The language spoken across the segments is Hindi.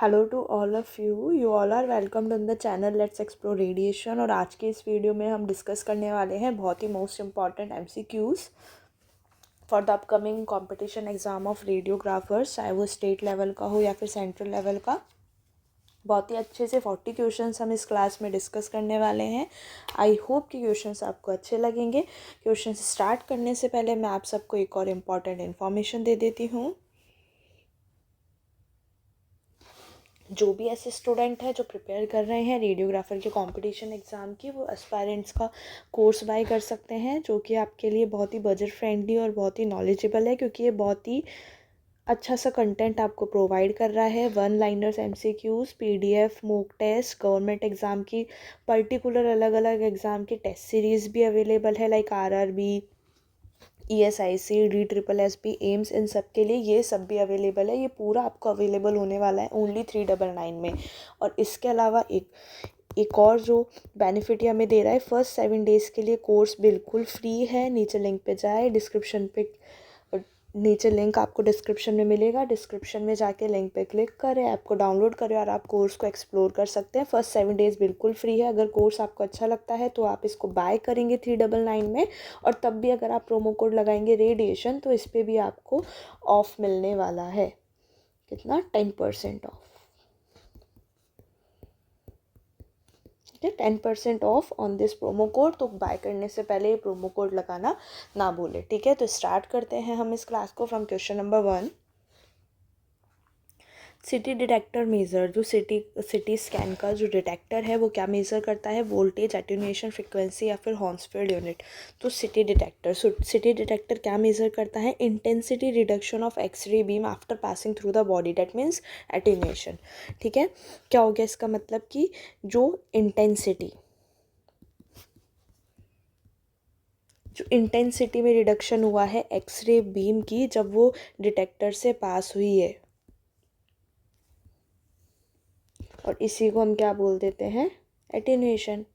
Hello to all of you all are welcome in the channel let's explore radiation. और आज के इस वीडियो में हम डिस्कस करने वाले हैं बहुत ही most important MCQs for the upcoming competition exam of radiographers, चाहे वो स्टेट लेवल का हो या फिर सेंट्रल लेवल का। बहुत ही अच्छे से 40 क्वेश्चंस हम इस क्लास में डिस्कस करने वाले हैं। आई होप कि क्वेश्चंस आपको अच्छे लगेंगे। क्वेश्चन स्टार्ट करने से पहले मैं आप सबको एक और इम्पॉर्टेंट इन्फॉर्मेशन दे देती हूँ। जो भी ऐसे स्टूडेंट है जो प्रिपेयर कर रहे हैं रेडियोग्राफर के कंपटीशन एग्ज़ाम की, वो एस्पायरेंट्स का कोर्स बाय कर सकते हैं, जो कि आपके लिए बहुत ही बजट फ्रेंडली और बहुत ही नॉलेजेबल है, क्योंकि ये बहुत ही अच्छा सा कंटेंट आपको प्रोवाइड कर रहा है। One liners MCQs, PDF, mock test, government exam की पर्टिकुलर अलग अलग एग्ज़ाम की टेस्ट सीरीज़ भी अवेलेबल है, like RRB, ESIC, DSSS, AIIMS, इन सब के लिए ये सब भी अवेलेबल है। ये पूरा आपको अवेलेबल होने वाला है ओनली 399 में। और इसके अलावा एक और जो बेनिफिट हमें दे रहा है, फर्स्ट 7 डेज़ के लिए कोर्स बिल्कुल फ्री है। नीचे लिंक पे जाए, डिस्क्रिप्शन पे नीचे लिंक आपको डिस्क्रिप्शन में मिलेगा, डिस्क्रिप्शन में जाके लिंक पे क्लिक करें, ऐप को डाउनलोड करें और आप कोर्स को एक्सप्लोर कर सकते हैं। फर्स्ट 7 डेज़ बिल्कुल फ्री है। अगर कोर्स आपको अच्छा लगता है तो आप इसको बाय करेंगे 399 में, और तब भी अगर आप प्रोमो कोड लगाएंगे रेडिएशन तो इस पर भी आपको ऑफ मिलने वाला है। कितना? 10% ऑफ। ठीक है, 10% of on this promo code. तो बाय करने से पहले ये प्रोमो कोड लगाना ना भूले। ठीक है, तो स्टार्ट करते हैं हम इस क्लास को from question number 1। City detector measure, जो सिटी स्कैन का जो डिटेक्टर है वो क्या मेज़र करता है? वोल्टेज, एटेन्यूएशन, फ्रिक्वेंसी या फिर हॉर्न्सफील्ड यूनिट। तो सिटी डिटेक्टर क्या मेज़र करता है? Intensity reduction of X ray beam after passing through the body, that means attenuation. ठीक है, क्या हो गया इसका मतलब कि जो इंटेंसिटी में रिडक्शन हुआ है एक्सरे बीम की जब वो डिटेक्टर से पास हुई है, और इसी को हम क्या बोल देते हैं? एटेन्यूएशन।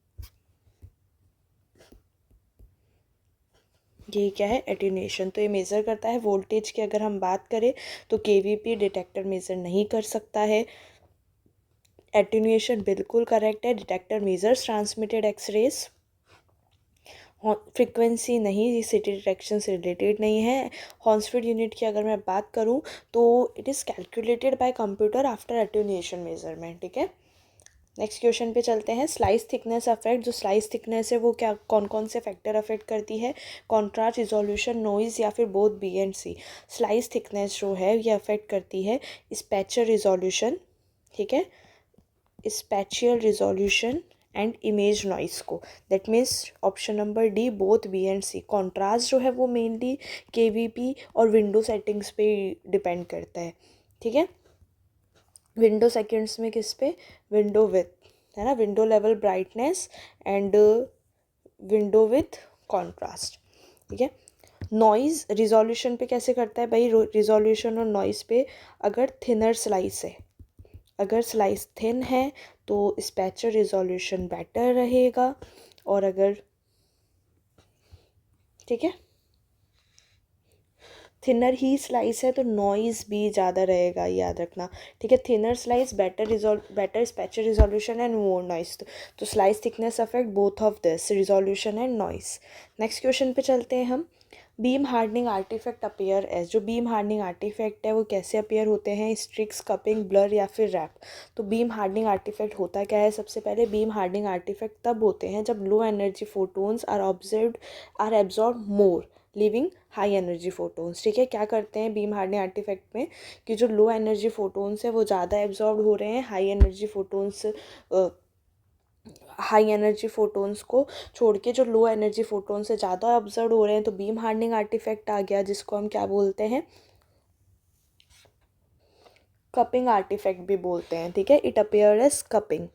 ये क्या है? एटेन्यूएशन। तो ये मेज़र करता है वोल्टेज की। अगर हम बात करें तो KVP डिटेक्टर मेज़र नहीं कर सकता है। एटेन्यूएशन बिल्कुल करेक्ट है। Detector measures transmitted X rays. Frequency नहीं, सिटी डिटेक्शन से रिलेटेड नहीं है। हॉर्न्सफील्ड यूनिट की अगर मैं बात करूं तो it is calculated by computer after attenuation measurement. ठीक है, नेक्स्ट क्वेश्चन पे चलते हैं। स्लाइस थिकनेस अफेक्ट, जो स्लाइस थिकनेस है वो क्या कौन कौन से फैक्टर अफेक्ट करती है? कॉन्ट्रास्ट, रिजोल्यूशन, नॉइज़ या फिर both B and C। Slice thickness जो है ये अफेक्ट करती है स्पैटियल रिजोल्यूशन, ठीक है, spatial resolution and image noise को। That means option number D, both B and C। Contrast जो है वो मेनली KVP और विंडो सेटिंग्स पे डिपेंड करता है। ठीक है, विंडो सेकंड्स में किस पे? विंडो विथ, है ना, window level brightness and window with contrast. ठीक है, नॉइज़ रिजोल्यूशन पे कैसे करता है भाई? रिजोल्यूशन और नॉइज़ पे अगर थिनर स्लाइस है, अगर स्लाइस थिन है तो स्पैचर रिजोल्यूशन बेटर रहेगा, और अगर, ठीक है, थिनर ही स्लाइस है तो नॉइज़ भी ज़्यादा रहेगा, याद रखना। ठीक है, thinner slice better spatial resolution and more noise. तो slice thickness affect both of this, resolution and noise. Next question पे चलते हैं हम। Beam hardening artefact appear as, जो बीम हार्डनिंग आर्टिफैक्ट है वो कैसे अपीयर होते हैं? स्ट्रिक्स, कपिंग, ब्लर या फिर रैप। तो बीम हार्डनिंग आर्टिफैक्ट होता क्या है? सबसे पहले बीम हार्डनिंग आर्टिफैक्ट तब होते हैं जब low energy photons are absorb more leaving high energy photons. ठीक है, क्या करते हैं बीम हार्डनिंग आर्टिफैक्ट में कि जो लो एनर्जी फोटोन्स है वो ज़्यादा एब्जॉर्ब हो रहे हैं, हाई एनर्जी फोटोन्स को छोड़ के जो लो एनर्जी फोटोन्स से ज़्यादा ऑब्जर्व हो रहे हैं, तो बीम हार्डनिंग आर्टिफैक्ट आ गया, जिसको हम क्या बोलते हैं? कपिंग आर्टिफैक्ट भी बोलते हैं। ठीक है, इट अपीयर एज कपिंग।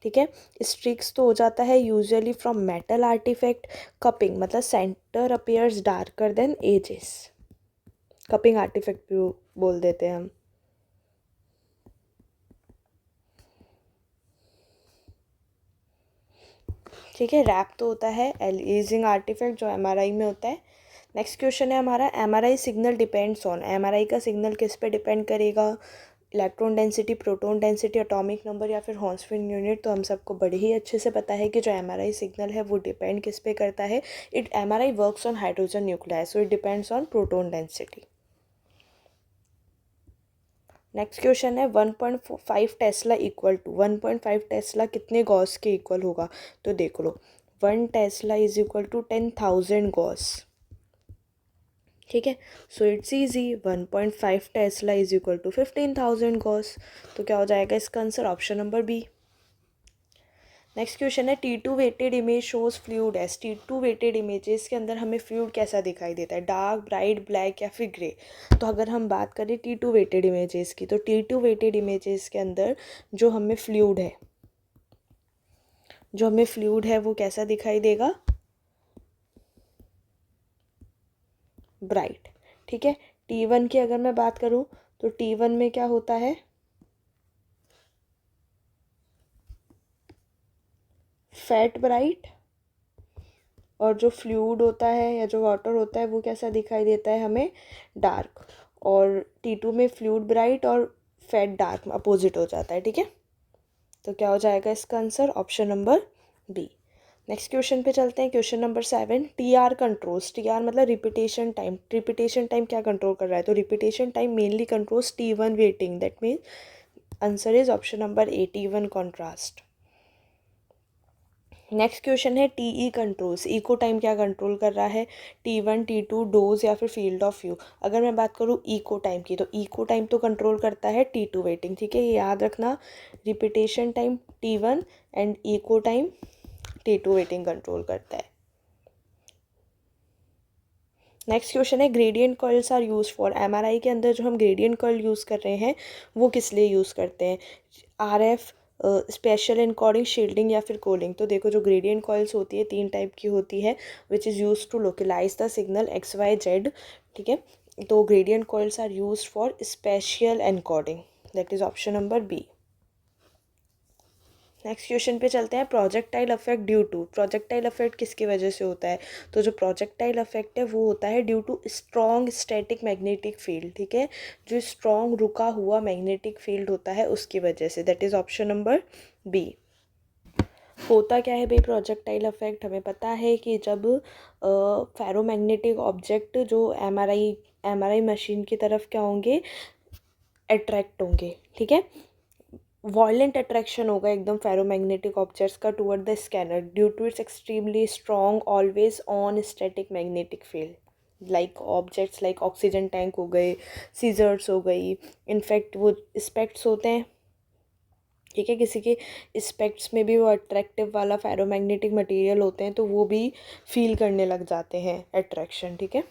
ठीक है, स्ट्रिक्स तो हो जाता है usually from metal artifact. Cupping मतलब centre appears darker than edges, cupping artifact भी बोल देते हैं हम। ठीक है, रैप तो होता है एलिजिंग आर्टिफैक्ट जो MRI में होता है। नेक्स्ट क्वेश्चन है हमारा, MRI signal depends on, MRI का सिग्नल किस पे डिपेंड करेगा? Electron density, proton density, atomic number या फिर हॉन्सफील्ड यूनिट, तो हम सबको बड़े ही अच्छे से पता है कि जो एमआरआई सिग्नल है वो डिपेंड किस पे करता है। MRI works on hydrogen nuclei, so it depends on proton density. Next question है 1.5 टेस्ला इक्वल टू, 1.5 टेस्ला कितने गॉस के इक्वल होगा? तो देख लो, 1 tesla is equal to 10,000 gauss, ठीक है। So it's easy, 1.5 tesla is equal to 15,000 gauss. तो क्या हो जाएगा इसका answer? Option number B. Next question है T2 weighted image shows fluid as. T2 weighted images के अंदर हमें फ्लूइड कैसा दिखाई देता है? डार्क, ब्राइट, ब्लैक या फिर ग्रे? तो अगर हम बात करें T2 वेटेड इमेजेस की, तो T2 वेटेड इमेजेस के अंदर जो हमें फ्लूइड है वो कैसा दिखाई देगा? ब्राइट, ठीक है। T1 की अगर मैं बात करूं तो T1 में क्या होता है? फैट ब्राइट, और जो फ्लूइड होता है या जो वाटर होता है वो कैसा दिखाई देता है हमें? डार्क। और T2 में फ्लूइड ब्राइट और फैट डार्क, अपोजिट हो जाता है, ठीक है। तो क्या हो जाएगा इसका answer? Option number B. Next question पे चलते हैं, question number 7। TR controls, TR मतलब रिपीटेशन टाइम, रिपीटेशन टाइम क्या कंट्रोल कर रहा है? तो repetition time mainly controls T1 weighting, that mean answer is option number A, T1 contrast. Next question है TE कंट्रोल्स, इको टाइम क्या कंट्रोल कर रहा है? T1, T2, डोज या फिर फील्ड ऑफ व्यू? अगर मैं बात करूँ इको टाइम की, तो इको टाइम तो कंट्रोल करता है T2 वेटिंग, ठीक है, ये याद रखना। Repetition time T1 and echo time T2 weighting control करता है। नेक्स्ट क्वेश्चन है gradient coils are use for. MRI के अंदर जो हम ग्रेडियंट कॉइल यूज़ कर रहे हैं वो किस लिए यूज़ करते हैं? आरएफ, स्पेशल इनकोडिंग, शील्डिंग या फिर कोलिंग? तो देखो, जो ग्रेडियंट कॉइल्स होती है 3 टाइप की होती है, which is use to localize the signal XYZ, ठीक है। तो gradient coils are use for special encoding, that is option number B. Next question पे चलते हैं, projectile affect due to. Projectile affect किसकी वजह से होता है? तो जो प्रोजेक्टाइल अफेक्ट है वो होता है due to strong static magnetic field, ठीक है। जो स्ट्रॉन्ग रुका हुआ मैग्नेटिक फील्ड होता है उसकी वजह से, that is option number B. होता क्या है भाई प्रोजेक्टाइल अफेक्ट? हमें पता है कि जब फेरोमैग्नेटिक ऑब्जेक्ट जो एमआरआई मशीन की तरफ क्या होंगे? अट्रैक्ट होंगे, ठीक है। वॉयलेंट अट्रैक्शन होगा एकदम फेरोमैग्नेटिक ऑब्जेक्ट्स का toward the scanner due to its extremely strong always on static magnetic field, like objects like oxygen tank हो गए, सीजर्स हो गई, इनफैक्ट वो स्पेक्ट्स होते हैं, ठीक है। किसी के स्पेक्ट्स में भी वो अट्रैक्टिव वाला फेरोमैग्नेटिक मटेरियल होते हैं, तो वो भी फील करने लग जाते हैं अट्रैक्शन, ठीक है।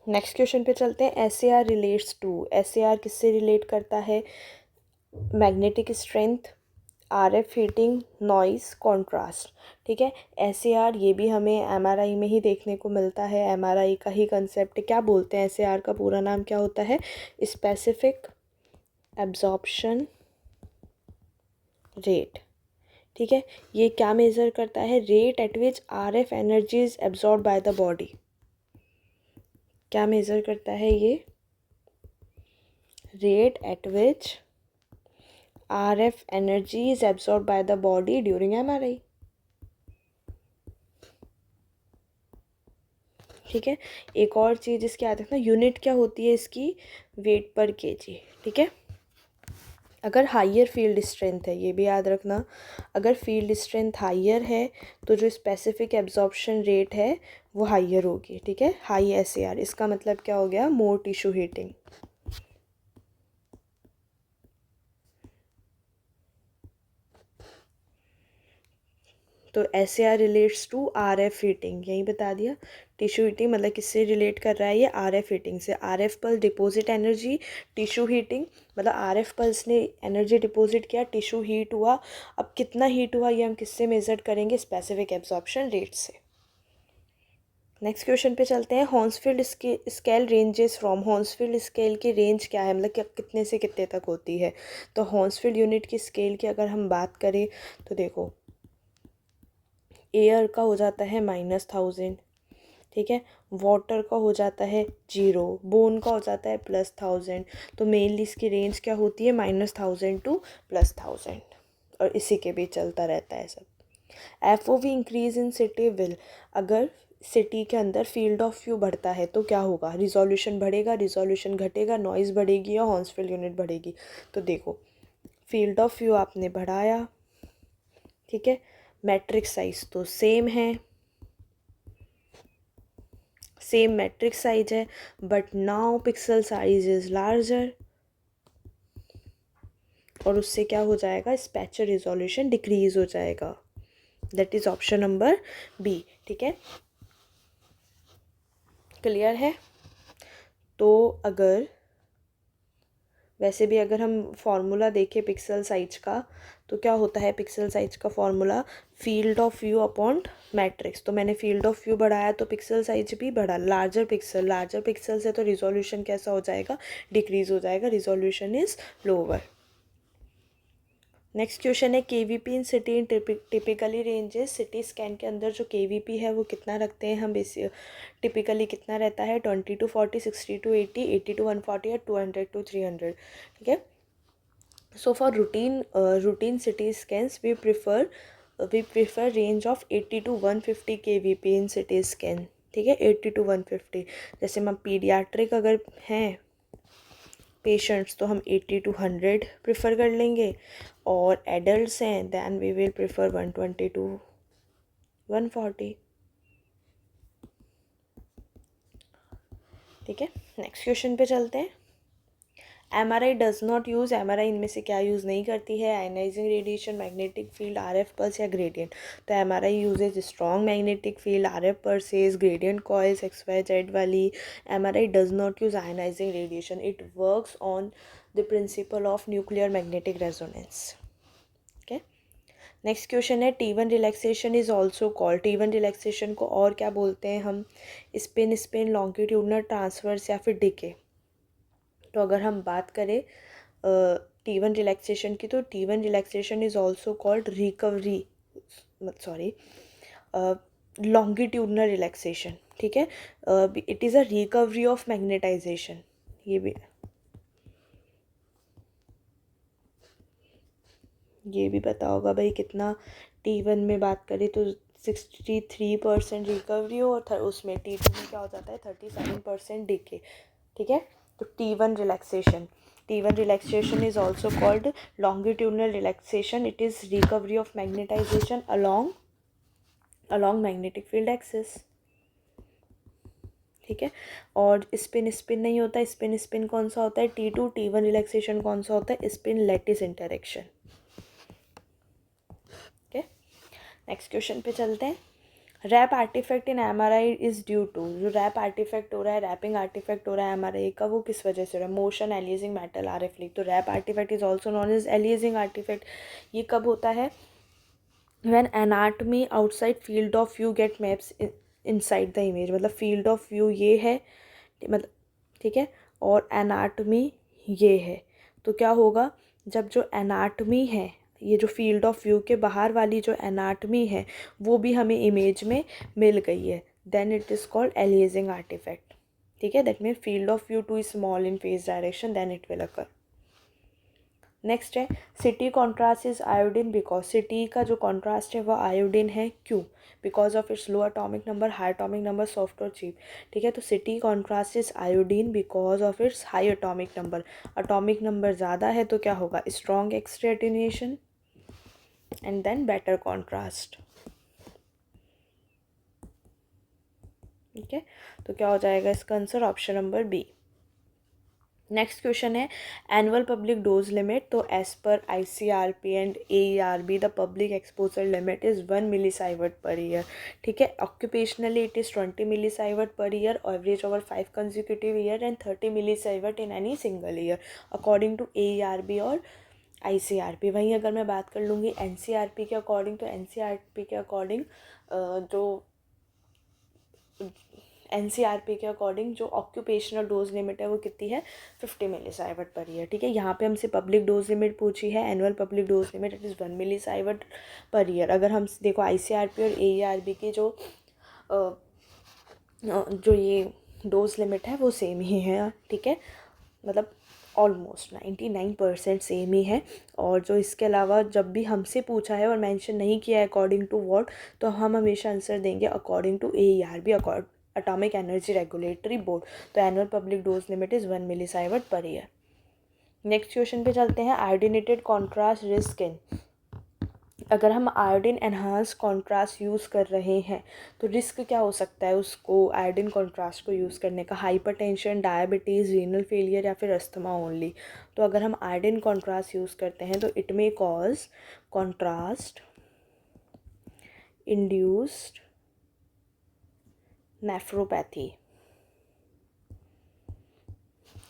नेक्स्ट क्वेश्चन पे चलते हैं, SAR रिलेट्स टू। SAR किससे रिलेट करता है? Magnetic strength, RF heating, noise, contrast, ठीक है। SAR ये भी हमें एमआरआई में ही देखने को मिलता है, एमआरआई का ही कंसेप्ट। क्या बोलते हैं SAR का पूरा नाम क्या होता है? स्पेसिफिक एब्जॉर्प्शन रेट, ठीक है। ये क्या मेज़र करता है? Rate at which RF energy is absorb by the body. क्या मेज़र करता है ये? Rate at which RF energy is absorbed by the body during MRI, ठीक है। एक और चीज़ इसकी याद रखना, यूनिट क्या होती है इसकी? वेट पर केजी, ठीक है। अगर हाइयर फील्ड स्ट्रेंथ है, ये भी याद रखना, अगर फील्ड स्ट्रेंथ हाइयर है तो जो स्पेसिफिक एब्जॉर्प्शन रेट है वो हाइयर होगी, ठीक है। हाई SAR, इसका मतलब क्या हो गया? More tissue heating. तो SAR relates to RF heating, यही बता दिया। टिश्यू हीटिंग मतलब किससे रिलेट कर रहा है ये? RF हीटिंग से। RF pulse deposit energy, tissue heating मतलब RF पल्स ने एनर्जी डिपॉजिट किया, टिश्यू हीट हुआ। अब कितना हीट हुआ ये हम किससे मेजर करेंगे? स्पेसिफिक एब्जॉर्प्शन रेट से। नेक्स्ट क्वेश्चन पे चलते हैं, Hounsfield scale ranges from. Hounsfield scale की रेंज क्या है, मतलब कितने से कितने तक होती है? तो हॉन्सफील्ड यूनिट की स्केल की अगर हम बात करें तो देखो, एयर का हो जाता है -1000, ठीक है। वाटर का हो जाता है 0, बोन का हो जाता है +1000। तो मेनली इसकी रेंज क्या होती है -1000 टू +1000, और इसी के बीच चलता रहता है सब। FOV increase in city will, अगर सिटी के अंदर फील्ड ऑफ व्यू बढ़ता है तो क्या होगा, रिजोल्यूशन बढ़ेगा, रिजोल्यूशन घटेगा, नॉइज़ बढ़ेगी या हॉर्न्सफील्ड यूनिट बढ़ेगी। तो देखो फील्ड ऑफ व्यू आपने बढ़ाया, ठीक है, मैट्रिक्स साइज तो सेम है, सेम मैट्रिक्स साइज है, but now pixel size is larger, और उससे क्या हो जाएगा, स्पैचर रिजोल्यूशन डिक्रीज हो जाएगा। That is option number B, ठीक है, क्लियर है। तो अगर वैसे भी अगर हम फॉर्मूला देखें पिक्सल साइज का, तो क्या होता है पिक्सल साइज का formula, field of view upon matrix. तो मैंने फील्ड ऑफ व्यू बढ़ाया तो पिक्सल साइज भी बढ़ा, लार्जर पिक्सल से तो रिजोल्यूशन कैसा हो जाएगा, डिक्रीज हो जाएगा, resolution is lower. Next question है kVp in CT in typically ranges, CT scan के अंदर जो केवीपी है वो कितना रखते हैं हम, टिपिकली कितना रहता है, 20 to 40, 60 to 80, 80 to 140 और 200 to 300, ठीक है। So for routine CT scans we prefer range of 80 to 150 kVp in CT scan, ठीक है, 80 to 150। जैसे हम पीडियाट्रिक अगर हैं पेशेंट्स तो हम 80 to 100 प्रिफ़र कर लेंगे, और एडल्ट्स हैं then we will prefer 120 to 140, ठीक है। नेक्स्ट क्वेश्चन पे चलते हैं। MRI does not use, MRI इनमें से क्या यूज़ नहीं करती है, ionizing radiation, magnetic field, RF pulse या ग्रेडियंट। तो MRI uses strong magnetic field, RF pulses, gradient coils, XYZ वाली। MRI does not use ionizing radiation, it works on the principle of nuclear magnetic resonance, okay. Next question है T1 relaxation is also called, T1 relaxation को और क्या बोलते हैं हम, स्पिन, लॉन्गिट्यूडनल ट्रांसवर्स या फिर डिके। तो अगर हम बात करें T1 रिलैक्सेशन की, तो T1 relaxation is also called longitudinal relaxation, ठीक है। It is a recovery of magnetization, ये भी पता होगा भाई कितना, T1 में बात करें तो 63% रिकवरी हो, और उसमें T2 में क्या हो जाता है 37% डिके, ठीक है। तो T1 relaxation is also called longitudinal relaxation, it is recovery of magnetization along magnetic field axis, ठीक है। और स्पिन नहीं होता, स्पिन कौन सा होता है, T1 रिलैक्सेशन कौन सा होता है, स्पिन लैटिस इंटरेक्शन, ठीक है। नेक्स्ट क्वेश्चन पे चलते हैं। Wrap artifact in MRI is due to, जो रैप आर्टिफैक्ट हो रहा है, रैपिंग आर्टिफैक्ट हो रहा है MRI का, वो किस वजह से हो रहा है, motion, aliasing, metal, RF leak. तो wrap artifact is also known as aliasing artifact. ये कब होता है, when anatomy outside field of view get maps inside the image, मतलब फील्ड ऑफ व्यू ये है, मतलब ठीक है, और एनाटमी ये है। तो क्या होगा, जब जो एनाटमी है, ये जो फील्ड ऑफ व्यू के बाहर वाली जो एनाटमी है वो भी हमें इमेज में मिल गई है, then it is called aliasing artifact, ठीक है। That mean field of view too small in phase direction, then it will occur. Next है CT contrast is iodine, because CT का जो कॉन्ट्रास्ट है वह आयोडीन है, क्यों, because of its low atomic number, high atomic number, soft और चीप, ठीक है। तो CT contrast is iodine because of its high atomic number ज़्यादा है तो क्या होगा, strong X-ray attenuation and then better contrast, ठीक है। तो क्या हो जाएगा इसका answer, option number B. Next question है एनुअल पब्लिक डोज लिमिट। तो as per ICRP and AERB the public exposure limit is 1 millisievert per year, ठीक है। Occupationally it is 20 millisievert per year, average over 5 consecutive year and 30 millisievert in any single year according to AERB और ICRP। वहीं अगर मैं बात कर लूँगी NCRP के अकॉर्डिंग, तो NCRP के अकॉर्डिंग जो NCRP के अकॉर्डिंग जो ऑक्यूपेशनल डोज लिमिट है वो कितनी है, 50 मिलीसाइवर्ट पर ईयर, ठीक है। यहाँ पे हमसे पब्लिक डोज लिमिट पूछी है, annual public dose limit it is 1 millisievert per year. अगर हम देखो ICRP और AERB की जो जो ये डोज लिमिट है वो सेम ही है, ठीक है, मतलब ऑलमोस्ट 99% सेम ही है। और जो इसके अलावा जब भी हमसे पूछा है और मेंशन नहीं किया है अकॉर्डिंग टू व्हाट, तो हम हमेशा आंसर देंगे according to AERB, atomic energy regulatory board. तो annual public dose limit is 1 millisievert per year. Next question पे चलते हैं। आयोडीनेटेड कॉन्ट्रास्ट रिस्क इन, अगर हम आयोडीन एनहांस कॉन्ट्रास्ट यूज़ कर रहे हैं तो रिस्क क्या हो सकता है उसको, आयोडीन कॉन्ट्रास्ट को यूज़ करने का? हाइपरटेंशन, डायबिटीज़, रीनल फेलियर या फिर अस्थमा ओनली। तो अगर हम आयोडीन कॉन्ट्रास्ट यूज़ करते हैं तो it may cause contrast induced nephropathy,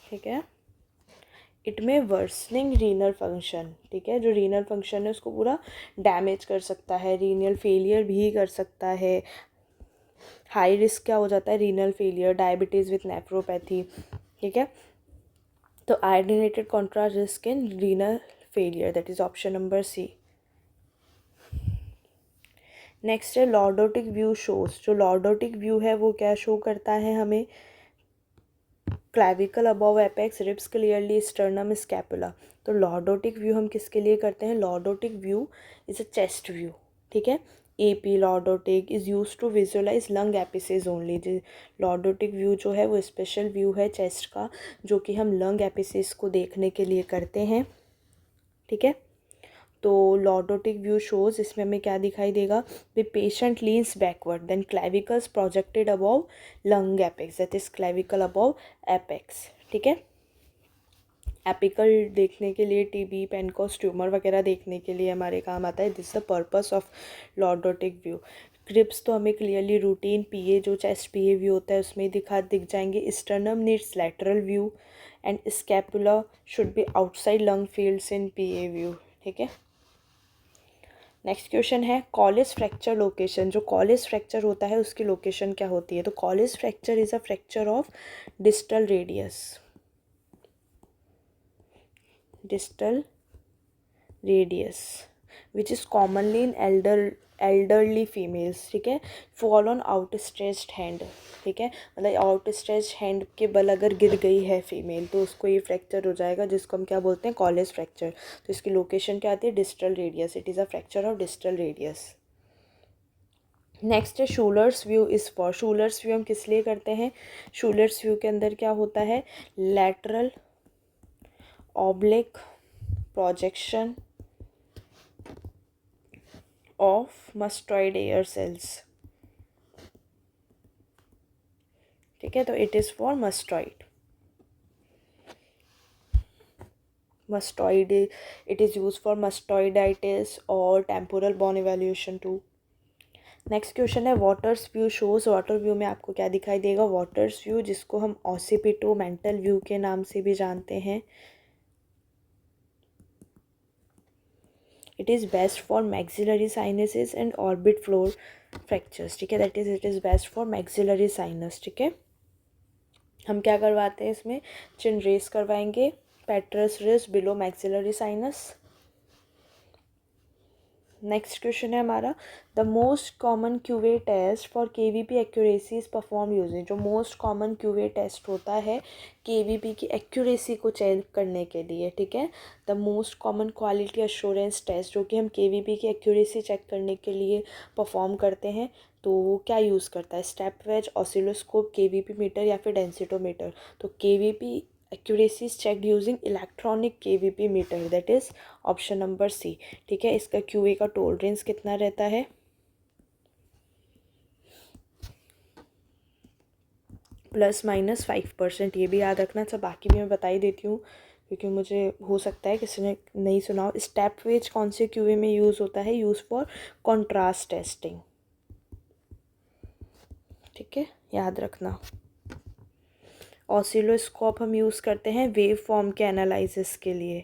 ठीक है। इट में वर्सनिंग रीनल फंक्शन, ठीक है, जो रीनल फंक्शन है उसको पूरा डैमेज कर सकता है, रीनल फेलियर भी कर सकता है। हाई रिस्क क्या हो जाता है? Renal failure, diabetes with nephropathy, ठीक है। तो iodinated contrast risk in renal failure, that is option number C. Next है लॉर्डोटिक व्यू शोज। जो लॉर्डोटिक व्यू है वो क्या शो करता है हमें? Clavicle above apex, ribs clearly, sternum, scapula. तो लॉर्डोटिक व्यू हम किसके लिए करते हैं? Lordotic view is a chest view, ठीक है। AP lordotic is use to visualise lung apices only. Lordotic view जो है वो स्पेशल व्यू है चेस्ट का, जो कि हम लंग एपिसेस को देखने के लिए करते हैं, ठीक है। तो लॉर्डोटिक व्यू शोज, इसमें हमें क्या दिखाई देगा? The patient leans backward, then clavicles projected above lung apex, that is clavicle above apex, ठीक है। एपिकल देखने के लिए, TB, पेनकोस ट्यूमर वगैरह देखने के लिए हमारे काम आता है। This the purpose of lordotic view. क्रिप्स तो हमें क्लियरली रूटीन PA, जो चेस्ट PA व्यू होता है उसमें दिख जाएंगे। Sternum needs lateral view and scapula should be outside lung fields in PA view, ठीक है। नेक्स्ट क्वेश्चन है कॉलेज फ्रैक्चर लोकेशन। जो कॉलेज फ्रैक्चर होता है उसकी लोकेशन क्या होती है? तो Colles fracture is a fracture of distal radius, distal radius which is commonly in elderly females, ठीक है। फॉल ऑन आउटस्ट्रेच्ड हैंड, ठीक है, मतलब आउटस्ट्रेच्ड हैंड के बल अगर गिर गई है फीमेल तो उसको ये फ्रैक्चर हो जाएगा, जिसको हम क्या बोलते हैं? College fracture. तो इसकी लोकेशन क्या आती है? Distal radius, it is a fracture of distal radius. Next है शूलर्स व्यू इज़ फॉर। शूलर्स व्यू हम किस लिए करते हैं? शूलर्स व्यू के अंदर क्या होता है? Lateral oblique projection of mastoid hair cells, ठीक है। तो it is for mastoid, it is use for mastoiditis और temporal bone evaluation too. Next question है Waters view shows. Water view में आपको क्या दिखाई देगा? वाटर्स व्यू, जिसको हम ऑसिपिटो मेंटल व्यू के नाम से भी जानते हैं। It is best for maxillary sinuses and orbit floor fractures, ठीक है, that is it is best for maxillary sinus, ठीक है। हम क्या करवाते हैं इसमें? चिन रेस करवाएंगे, petrous ridges below maxillary sinus. Next question है हमारा the most common QA test for KVP accuracy is perform using. जो मोस्ट कॉमन QA टेस्ट होता है KVP की एक्यूरेसी को चेक करने के लिए, ठीक है, the most common quality assurance test जो कि हम KVP की एक्यूरेसी चेक करने के लिए परफॉर्म करते हैं, तो वो क्या यूज़ करता है? Step wedge, oscilloscope, KVP meter या फिर डेंसिटोमीटर। तो KVP accuracy is checked using electronic KVP meter, that is option number C, ठीक है। इसका QA का टॉलरेंस कितना रहता है? ±5%। ये भी याद रखना। अच्छा, बाकी भी मैं बता ही देती हूँ क्योंकि मुझे हो सकता है किसी ने नहीं सुना हो। स्टेप वेज कौन से QA में यूज़ होता है? यूज़ फॉर कॉन्ट्रास्ट टेस्टिंग, ठीक है, याद रखना। ऑसिलोस्कोप हम यूज़ करते हैं वेव फॉर्म के एनालिसिस के लिए,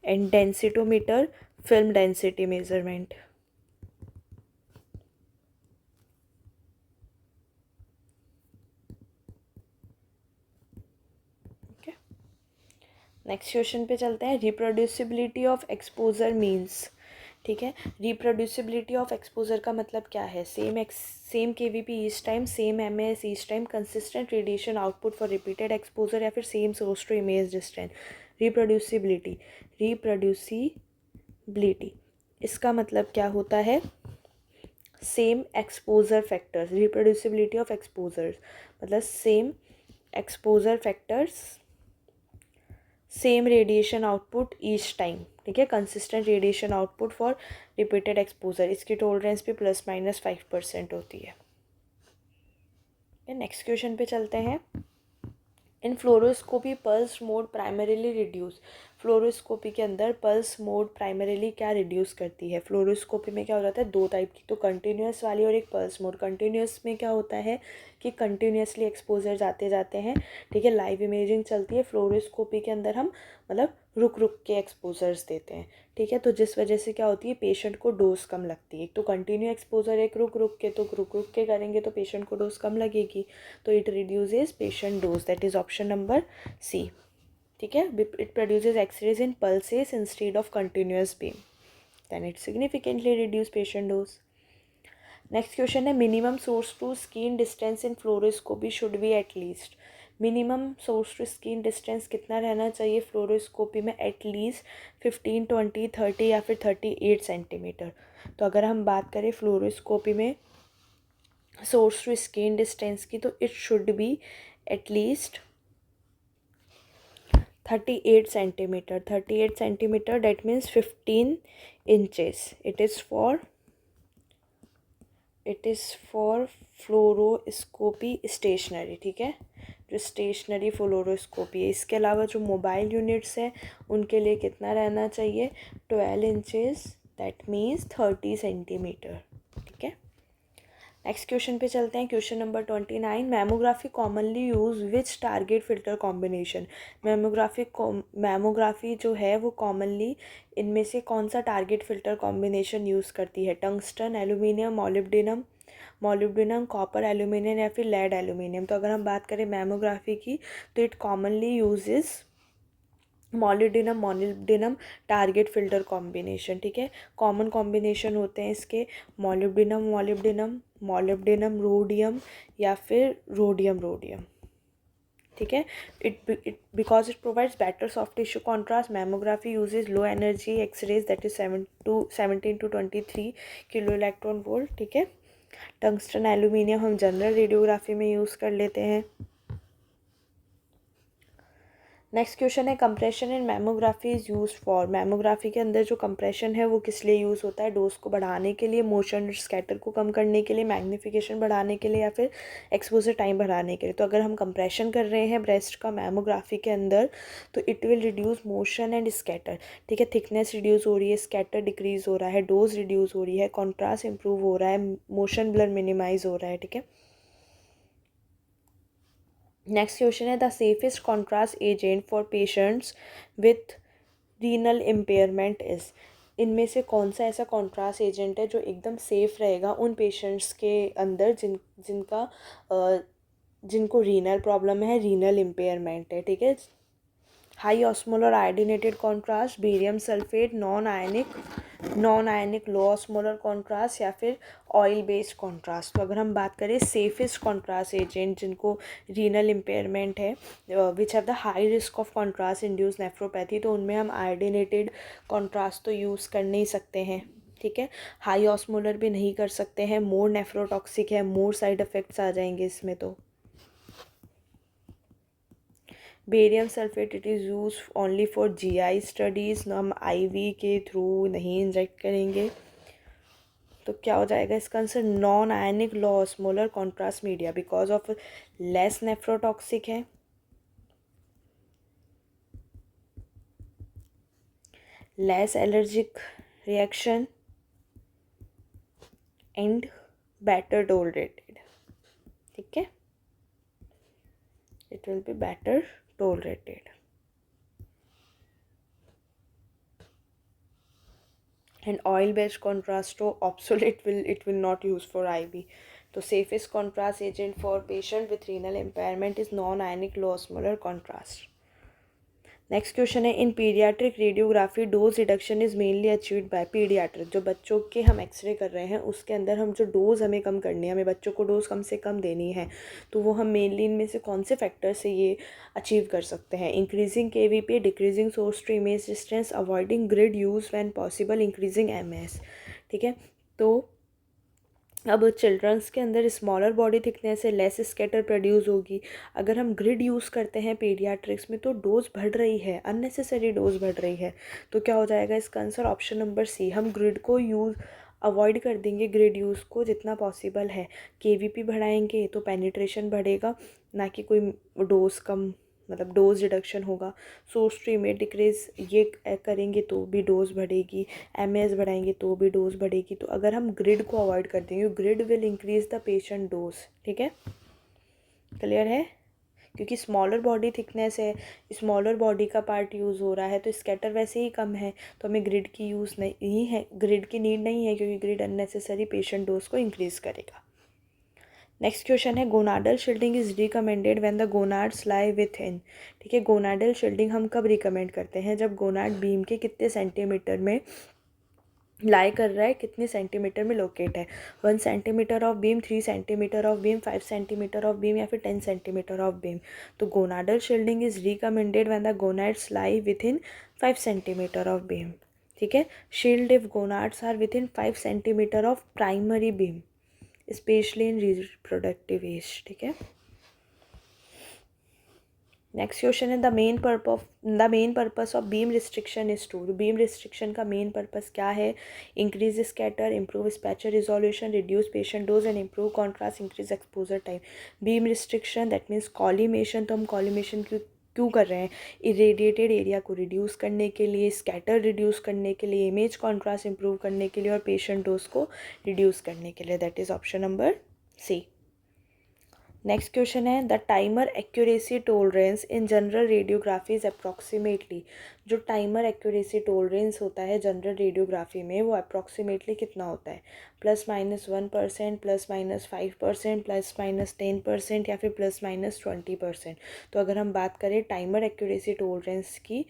and densitometer film density measurement. Okay, next question पे चलते हैं। रिप्रोड्यूसिबिलिटी ऑफ एक्सपोजर मीन्स, ठीक है। रिप्रोड्यूसिबिलिटी ऑफ एक्सपोजर का मतलब क्या है? Same kVp each time, same mAs each time, consistent radiation output for repeated exposure, या फिर same source to image distance. Reproducibility इसका मतलब क्या होता है? Same exposure factors. Reproducibility of exposures मतलब same exposure factors, same radiation output each time, ठीक है। Consistent radiation output for repeated exposure, इसकी टॉलरेंस भी ±5% होती है। नेक्स्ट क्वेश्चन पे चलते हैं। In fluoroscopy pulse mode primarily reduce. Fluoroscopy के अंदर पल्स मोड प्राइमरीली क्या रिड्यूस करती है? फ्लोरोस्कोपी में क्या हो जाता है? दो टाइप की, तो कंटिन्यूस वाली और एक पल्स मोड। कंटिन्यूस में क्या होता है कि कंटिन्यूसली एक्सपोजर जाते जाते हैं, ठीक है, लाइव इमेजिंग चलती है। फ्लोरोस्कोपी के अंदर हम मतलब रुक रुक के एक्सपोजर्स देते हैं, ठीक है। तो जिस वजह से क्या होती है, पेशेंट को डोज कम लगती है। एक तो कंटिन्यू एक्सपोजर, एक रुक रुक के, तो रुक रुक के करेंगे तो पेशेंट को डोज कम लगेगी, तो it reduces patient dose, that is option number C, ठीक है। It produces X-rays in pulses instead of continuous beam, then it significantly reduce patient dose. Next question है, minimum source to skin distance in fluoroscopy should be at least. Minimum source to skin distance कितना रहना चाहिए फ्लोरोस्कोपी में? एटलीस्ट 15, 20, 30 या फिर 38 सेंटीमीटर। तो अगर हम बात करें फ्लोरोस्कोपी में सोर्स टू स्किन डिस्टेंस की, तो it should be at least 38 centimetre. 38 centimetre, that means 15 inches. It is for fluoroscopy stationary, ठीक है, जो स्टेशनरी फ्लोरोस्कोपी है। इसके अलावा जो मोबाइल यूनिट्स हैं उनके लिए कितना रहना चाहिए? 12 इंचेस, दैट मीन्स 30 सेंटीमीटर, ठीक है। नेक्स्ट क्वेश्चन पे चलते हैं। Question number 29, mammography commonly use which target filter combination. Mammography जो है वो कॉमनली इनमें से कौन सा टारगेट फिल्टर कॉम्बिनेशन यूज़ करती है? Tungsten, aluminium, molybdenum, copper aluminium, या फिर लेड एल्यूमिनियम। तो अगर हम बात करें मैमोग्राफी की, तो it commonly uses molybdenum target filter combination, ठीक है। कॉमन कॉम्बिनेशन होते हैं इसके मॉलिब्डेनम रोडियम, या फिर रोडियम, ठीक है। It because it provides better soft tissue contrast. Mammography uses low energy x rays, that is 17 to 23 kilo electron volt, ठीक है। टंगस्टन एल्यूमिनियम हम जनरल रेडियोग्राफी में यूज़ कर लेते हैं। नेक्स्ट क्वेश्चन है, compression in mammography is use for. Mammography के अंदर जो कंप्रेशन है वो किस लिए यूज़ होता है? डोज को बढ़ाने के लिए, मोशन स्कैटर को कम करने के लिए, मैग्नीफिकेशन बढ़ाने के लिए, या फिर एक्सपोजर टाइम बढ़ाने के लिए। तो अगर हम कंप्रेशन कर रहे हैं ब्रेस्ट का मैमोग्राफी के अंदर, तो it will reduce motion and scatter, ठीक है। थिकनेस रिड्यूस हो रही है, स्कैटर डिक्रीज हो रहा है, डोज रिड्यूस हो रही है, कॉन्ट्रास्ट इंप्रूव हो रहा है, मोशन ब्लर मिनिमाइज हो रहा है, ठीक है। नेक्स्ट क्वेश्चन है, the safest contrast agent for patients with renal impairment is. इनमें से कौन सा ऐसा कॉन्ट्रास्ट एजेंट है जो एकदम सेफ रहेगा उन पेशेंट्स के अंदर जिनको रीनल प्रॉब्लम है, रीनल इम्पेयरमेंट है, ठीक है। High osmolar iodinated contrast, barium sulphate, non ionic low osmolar contrast, या फिर ऑयल बेस्ड कॉन्ट्रास्ट। तो अगर हम बात करें सेफेस्ट कॉन्ट्रास्ट एजेंट जिनको रीनल इम्पेयरमेंट है, which have the high risk of contrast induce nephropathy, तो उनमें हम आयोडीनेटेड कॉन्ट्रास्ट तो यूज़ कर नहीं सकते हैं, ठीक है। हाई ऑस्मोलर भी नहीं कर सकते हैं, मोर नेफ्रोटॉक्सिक है, मोर साइड इफ़ेक्ट्स आ जाएंगे इसमें। तो barium sulphate it is use only for GI studies, हम आईवी के थ्रू नहीं इंजेक्ट करेंगे। तो क्या हो जाएगा इसका answer? Non ionic low osmolar contrast media, because of less nephrotoxic है, less allergic reaction and better tolerated, ठीक है। It will be better tolerated and oil based contrast to obsolete, it will not use for IV. तो safest contrast agent for patient with renal impairment is non ionic low osmolar contrast. Next question है, in paediatric radiography dose reduction is mainly achieved by paediatric. जो बच्चों के हम एक्सरे कर रहे हैं उसके अंदर हम जो डोज हमें कम करनी है, हमें बच्चों को डोज कम से कम देनी है, तो वो हम मेनली इनमें से कौन से फैक्टर से ये अचीव कर सकते हैं? Increasing KVP, decreasing source to image distance, avoiding grid use when possible, increasing MS। ठीक है, तो अब चिल्ड्रंस के अंदर स्मॉलर बॉडी थिकनेस से लेस स्कैटर प्रोड्यूस होगी। अगर हम ग्रिड यूज़ करते हैं पीडियाट्रिक्स में तो डोज बढ़ रही है, अननेसेसरी डोज बढ़ रही है। तो क्या हो जाएगा इसका आंसर? Option number C। हम ग्रिड को यूज़ अवॉइड कर देंगे, ग्रिड यूज़ को जितना पॉसिबल है। KVP बढ़ाएंगे तो पेनिट्रेशन बढ़ेगा, ना कि कोई डोज कम, मतलब डोज रिडक्शन होगा। सोर्स टू इमेज डिक्रीज ये करेंगे तो भी डोज बढ़ेगी, MS बढ़ाएंगे तो भी डोज बढ़ेगी। तो अगर हम ग्रिड को अवॉइड कर देंगे, grid will increase the patient dose. ठीक है, क्लियर है? क्योंकि स्मॉलर बॉडी थिकनेस है, स्मॉलर बॉडी का पार्ट यूज़ हो रहा है, तो स्कैटर वैसे ही कम है, तो हमें ग्रिड की यूज़ नहीं है, ग्रिड की नीड नहीं है, क्योंकि ग्रिड अननेसेसरी पेशेंट डोज को इंक्रीज करेगा। नेक्स्ट क्वेश्चन है, gonadal shielding is recommended when the gonads lie with इन। ठीक है, गोनाडल शील्डिंग हम कब रिकमेंड करते हैं? जब गोनाड बीम के कितने सेंटीमीटर में लाई कर रहा है, कितने सेंटीमीटर में लोकेट है। 1 centimetre of beam, 3 centimetre of beam, 5 centimetre of beam, या फिर 10 सेंटीमीटर ऑफ बीम। तो gonadal shielding is recommended when the gonads lie within 5 centimetre of beam. ठीक है, shield if gonads are within 5 centimetre of primary beam, especially in reproductive age. ठीक है, नेक्स्ट क्वेश्चन है, the main purpose of beam restriction is to. Beam restriction का मेन पर्पस क्या है? Increase scatter, improve spatial resolution, reduce patient dose and improve contrast, increase exposure time. Beam restriction that means collimation. तो हम कॉलीमेशन क्यों कर रहे हैं? इरेडिएटेड एरिया को रिड्यूस करने के लिए, स्कैटर रिड्यूस करने के लिए, इमेज कॉन्ट्रास्ट इंप्रूव करने के लिए, और पेशेंट डोज को रिड्यूस करने के लिए। That is option number C। Next question है, the timer accuracy tolerance in general radiography is approximately. जो टाइमर एक्यूरेसी टोलरेंस होता है जनरल रेडियोग्राफी में, वो अप्रॉक्सीमेटली कितना होता है? +-1%, +-5%, +-10%, या फिर +-20%। तो अगर हम बात करें टाइमर एक्यूरेसी टोलरेंस की,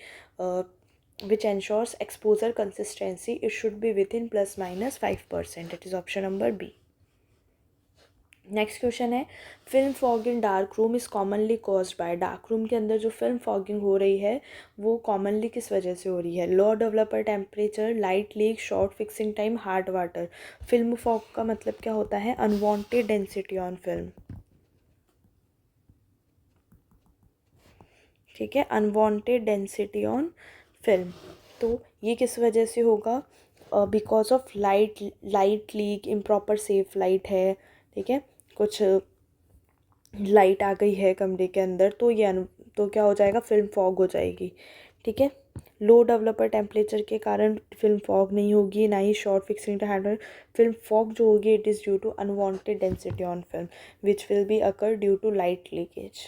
which ensures exposure consistency, it should be within +-5%। It is option number B। Next question है, film fog in darkroom is commonly caused by. Darkroom के अंदर जो फिल्म फॉगिंग हो रही है वो कॉमनली किस वजह से हो रही है? Low developer temperature, light leak, short fixing time, hard water. Film fog का मतलब क्या होता है? Unwanted density on film. ठीक है, अनवांटेड डेंसिटी ऑन फिल्म। तो ये किस वजह से होगा? Because of light leak, improper safe light है। ठीक है, कुछ लाइट आ गई है कमरे के अंदर, तो तो क्या हो जाएगा? फिल्म फॉग हो जाएगी। ठीक है, लो डेवलपर टेम्परेचर के कारण फिल्म फॉग नहीं होगी, ना ही short fixing handle. Film fog जो होगी it is due to unwanted density on film which will be occur due to light leakage.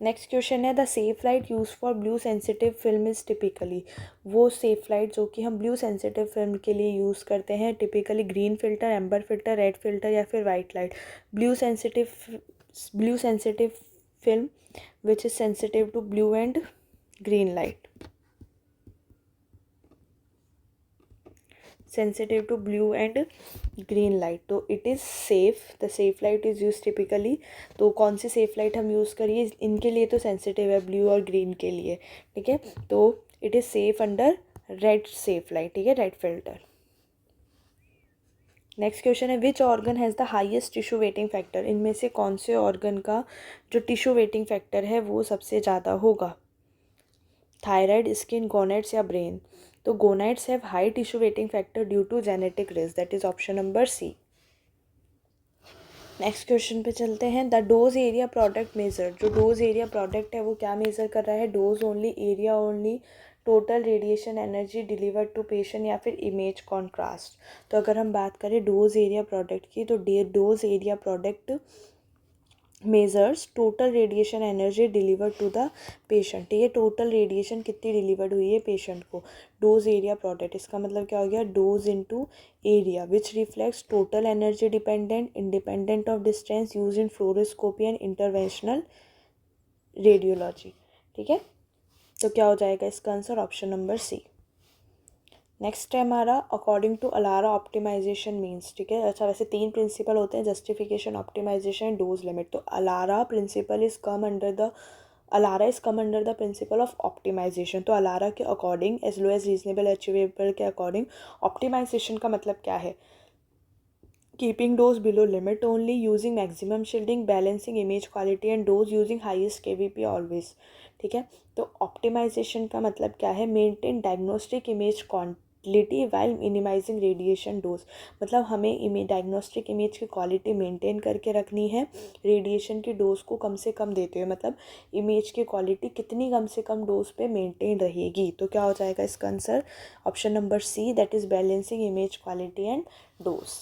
Next question है, the safelight use for blue sensitive film is typically. वो सेफ लाइट जो कि हम ब्लू सेंसिटिव फिल्म के लिए यूज़ करते हैं, typically green filter, amber filter, red filter, या फिर white light. Blue sensitive film which is sensitive to blue and green light, sensitive to blue and green light, तो it is safe. The safelight is use typically. तो कौन सी सेफ लाइट हम यूज़ करिए? इनके लिए तो सेंसिटिव है, ब्लू और ग्रीन के लिए। ठीक है, तो it is safe under red safe light. ठीक है, रेड फिल्टर। नेक्स्ट क्वेश्चन है, which organ has the highest tissue weighting factor. इनमें से कौन से ऑर्गन का जो टिश्यू वेटिंग फैक्टर है वो सबसे ज़्यादा होगा? थायराइड, स्किन, गोनेट्स या ब्रेन। तो gonads have high tissue weighting factor due to genetic risk. That is option number C। Next question पे चलते हैं, the dose area product measure. जो डोज एरिया प्रोडक्ट है वो क्या मेजर कर रहा है? Dose only, area only, total radiation energy delivered to patient, या फिर इमेज कॉन्ट्रास्ट। तो अगर हम बात करें डोज एरिया प्रोडक्ट की, तो dose area product measures total radiation energy delivered to the patient. ये टोटल रेडिएशन कितनी डिलीवर्ड हुई है पेशेंट को? डोज एरिया प्रोडक्ट, इसका मतलब क्या हो गया? Dose into area, which reflects total energy dependent, independent of distance, use in fluoroscopy and interventional radiology. ठीक है, तो क्या हो जाएगा इसका answer? Option number C. Next है हमारा according to ALARA optimisation means, ठीक है। अच्छा, वैसे 3 प्रिंसिपल होते हैं, जस्टिफिकेशन, ऑप्टिमाइजेशन, डोज लिमिट। तो ALARA principle is come under the ALARA is come under the principle of optimisation. तो अलारा के according as low as reasonable achievable के अकॉर्डिंग ऑप्टिमाइजेशन का मतलब क्या है? Keeping dose below limit only, using maximum shielding, balancing image quality and dose using highest KVP always, ठीक है। तो ऑप्टिमाइजेशन का मतलब क्या है? Maintain diagnostic image quality while minimising radiation dose. मतलब हमें डायग्नोस्टिक इमेज की क्वालिटी मेंटेन करके रखनी है, रेडिएशन की डोज को कम से कम देते हुए। मतलब इमेज की क्वालिटी कितनी कम से कम डोज पे मेंटेन रहेगी। तो क्या हो जाएगा इसका answer? Option number C, that is balancing image quality and dose.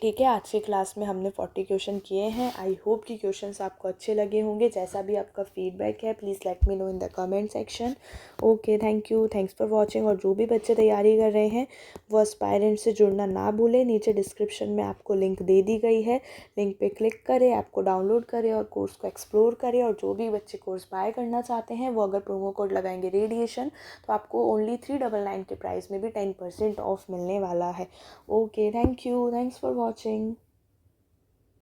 ठीक है, आज की क्लास में हमने 40 क्वेश्चन किए हैं। आई होप कि क्वेश्चंस आपको अच्छे लगे होंगे। जैसा भी आपका फीडबैक है please let me know in the comment section. Okay, thank you, thanks for watching. और जो भी बच्चे तैयारी कर रहे हैं वो एस्पायरेंट से जुड़ना ना भूलें। नीचे डिस्क्रिप्शन में आपको लिंक दे दी गई है, लिंक पे क्लिक करें, ऐप को डाउनलोड करें और कोर्स को एक्सप्लोर करें। और जो भी बच्चे कोर्स बाय करना चाहते हैं वो अगर प्रोमो कोड लगाएंगे रेडिएशन, तो आपको ओनली 399 के प्राइस में भी 10% ऑफ मिलने वाला है। Okay, thank you, thanks for watching.